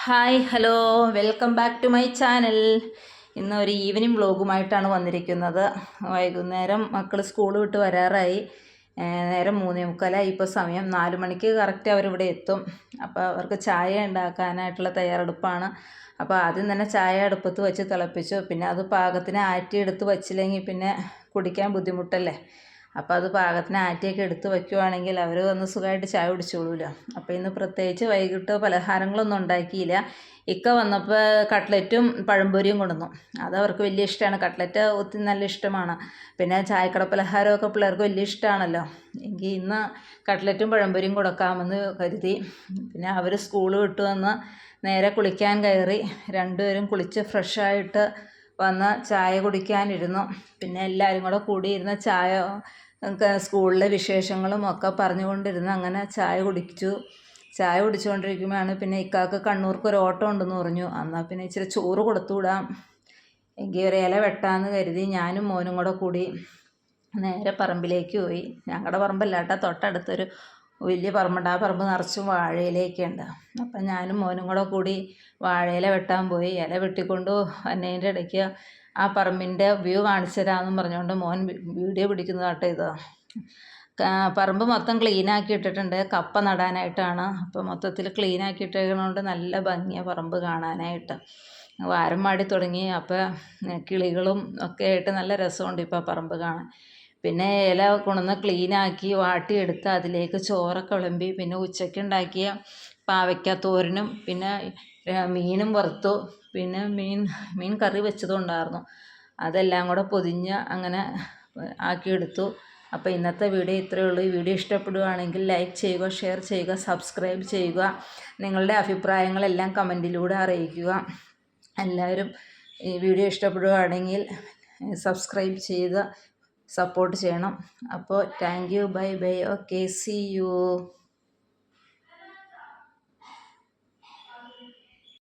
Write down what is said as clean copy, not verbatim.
Hi hello welcome back to my channel. ഇന്ന് ഒരു evening വ്ലോഗുമായിട്ടാണ് വന്നിരിക്കുന്നത്. വൈകുന്നേരം മക്കൾ സ്കൂൾ വിട്ട് വരാറായി. നേരം 3:45 ഇപ്പോൾ സമയം. 4 മണിക്ക് കറക്റ്റ് അവരിവിടെ എത്തും. അപ്പോൾ അവർക്ക് ചായ ഉണ്ടാക്കാനായിട്ടുള്ള തയ്യാറെടുപ്പാണ്. അപ്പോൾ ആദ്യം തന്നെ ചായ അടുപ്പത്ത് വെച്ച് തിളപ്പിച്ചു. പിന്നെ അത് പാകത്തിന് ആറ്റിയെടുത്ത് വച്ചില്ലെങ്കിൽ പിന്നെ കുടിക്കാൻ ബുദ്ധിമുട്ടല്ലേ. അപ്പോൾ അത് പാകത്തിന് ആറ്റിയൊക്കെ എടുത്ത് വയ്ക്കുവാണെങ്കിൽ അവർ വന്ന് സുഖമായിട്ട് ചായ കുടിച്ചോളൂല്ലോ. അപ്പോൾ ഇന്ന് പ്രത്യേകിച്ച് വൈകിട്ട് പലഹാരങ്ങളൊന്നും ഉണ്ടാക്കിയില്ല. ഇക്ക വന്നപ്പോൾ കട്ട്ലറ്റും പഴംപൊരിയും കൊണ്ടുവന്നു. അതവർക്ക് വലിയ ഇഷ്ടമാണ്. കട്ട്ലറ്റ് ഒത്തിരി നല്ല ഇഷ്ടമാണ്. പിന്നെ ചായക്കട പലഹാരമൊക്കെ പിള്ളേർക്ക് വലിയ ഇഷ്ടമാണല്ലോ. എങ്കിൽ ഇന്ന് കട്ട്ലറ്റും പഴംപൊരിയും കൊടുക്കാമെന്ന് കരുതി. പിന്നെ അവർ സ്കൂൾ വിട്ട് വന്ന് നേരെ കുളിക്കാൻ കയറി. രണ്ടുപേരും കുളിച്ച് ഫ്രഷായിട്ട് വന്ന് ചായ കുടിക്കാനിരുന്നു. പിന്നെ എല്ലാവരും കൂടെ കൂടിയിരുന്ന ചായ സ്കൂളിലെ വിശേഷങ്ങളും ഒക്കെ പറഞ്ഞുകൊണ്ടിരുന്ന് അങ്ങനെ ചായ കുടിച്ചു. ചായ കുടിച്ചുകൊണ്ടിരിക്കുമ്പോഴാണ് പിന്നെ ഇക്കാക്ക് കണ്ണൂർക്ക് ഒരു ഓട്ടം ഉണ്ടെന്ന് പറഞ്ഞു. എന്നാൽ പിന്നെ ഇച്ചിരി ചോറ് കൊടുത്തു വിടാം, എങ്കിൽ ഒരു ഇല വെട്ടാമെന്ന് കരുതി ഞാനും മോനും കൂടെ കൂടി നേരെ പറമ്പിലേക്ക് പോയി. ഞങ്ങളുടെ പറമ്പല്ല കേട്ടോ, തൊട്ടടുത്തൊരു വലിയ പറമ്പുണ്ട്. ആ പറമ്പ് നിറച്ചും വാഴയിലയൊക്കെ ഉണ്ട്. അപ്പം ഞാനും മോനും കൂടെ കൂടി വാഴയില വെട്ടാൻ പോയി. ഇല വെട്ടിക്കൊണ്ട് എന്നതിൻ്റെ ഇടയ്ക്ക് ആ പറമ്പിൻ്റെ വ്യൂ കാണിച്ചു തരാമെന്നും പറഞ്ഞുകൊണ്ട് മോൻ വീഡിയോ പിടിക്കുന്നത് കേട്ടോ. ഇത് പറമ്പ് മൊത്തം ക്ലീനാക്കി ഇട്ടിട്ടുണ്ട്. കപ്പ നടാനായിട്ടാണ്. അപ്പോൾ മൊത്തത്തിൽ ക്ലീനാക്കി ഇട്ടേക്കുന്നതുകൊണ്ട് നല്ല ഭംഗിയാണ് പറമ്പ് കാണാനായിട്ട്. വാരം മാടി തുടങ്ങി. അപ്പോൾ കിളികളും ഒക്കെ ആയിട്ട് നല്ല രസമുണ്ട് ഇപ്പോൾ പറമ്പ് കാണാൻ. പിന്നെ ഇല കൊണ്ടുവന്ന് ക്ലീനാക്കി വാട്ടിയെടുത്ത് അതിലേക്ക് ചോറൊക്കെ വിളമ്പി. പിന്നെ ഉച്ചയ്ക്ക് ഉണ്ടാക്കിയ പാവയ്ക്ക തോരനും പിന്നെ മീനും വറുത്തു. പിന്നെ മീൻ കറി വെച്ചതും ഉണ്ടായിരുന്നു. അതെല്ലാം കൂടെ പൊതിഞ്ഞ് അങ്ങനെ ആക്കിയെടുത്തു. അപ്പോൾ ഇന്നത്തെ വീഡിയോ ഇത്രയേ ഉള്ളൂ. ഈ വീഡിയോ ഇഷ്ടപ്പെടുകയാണെങ്കിൽ ലൈക്ക് ചെയ്യുക, ഷെയർ ചെയ്യുക, സബ്സ്ക്രൈബ് ചെയ്യുക. നിങ്ങളുടെ അഭിപ്രായങ്ങളെല്ലാം കമൻറ്റിലൂടെ അറിയിക്കുക. എല്ലാവരും ഈ വീഡിയോ ഇഷ്ടപ്പെടുകയാണെങ്കിൽ സബ്സ്ക്രൈബ് ചെയ്ത് സപ്പോർട്ട് ചെയ്യണം. അപ്പോൾ thank you, bye bye, okay, see U.